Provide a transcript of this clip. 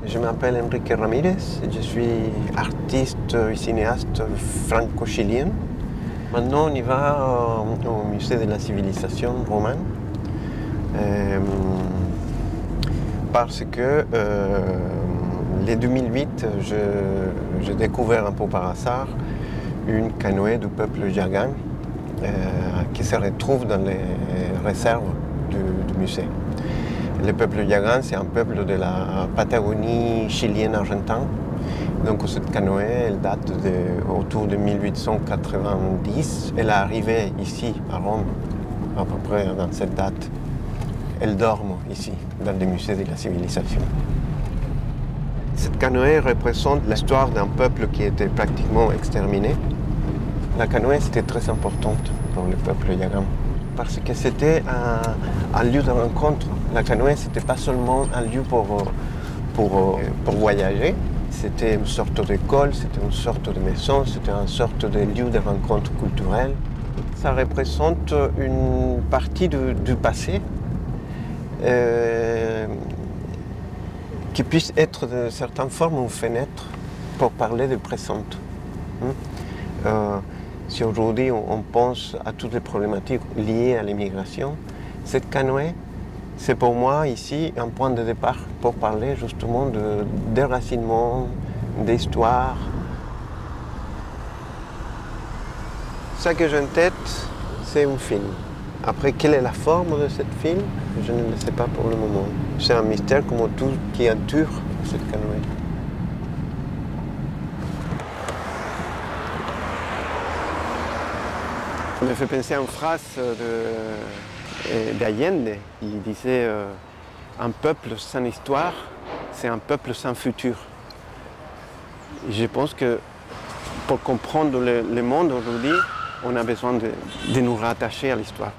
Je m'appelle Enrique Ramirez, je suis artiste et cinéaste franco-chilien. Maintenant, on y va au musée de la civilisation romaine parce que en 2008, j'ai découvert un peu par hasard une canoë du peuple Yagan qui se retrouve dans les réserves du musée. Le peuple Yagan, c'est un peuple de la Patagonie chilienne-argentine. Donc cette canoë, elle date autour de 1890. Elle est arrivée ici, à Rome, à peu près dans cette date. Elle dort ici, dans le musée de la civilisation. Cette canoë représente l'histoire d'un peuple qui était pratiquement exterminé. La canoë, c'était très importante pour le peuple Yagan, parce que c'était un lieu de rencontre. La canoë, ce n'était pas seulement un lieu pour voyager, c'était une sorte d'école, c'était une sorte de maison, c'était une sorte de lieu de rencontre culturelle. Ça représente une partie du passé qui puisse être de certaines formes une fenêtre pour parler du présent. Si aujourd'hui on pense à toutes les problématiques liées à l'immigration, cette canoë, c'est pour moi ici un point de départ pour parler justement de déracinement, d'histoire. Ce que j'ai en tête, c'est un film. Après, quelle est la forme de ce film? Je ne le sais pas pour le moment. C'est un mystère comme tout qui entoure cette canoë. Ça me fait penser à une phrase d'Allende. Il disait un peuple sans histoire, c'est un peuple sans futur. Et je pense que pour comprendre le monde aujourd'hui, on a besoin de nous rattacher à l'histoire.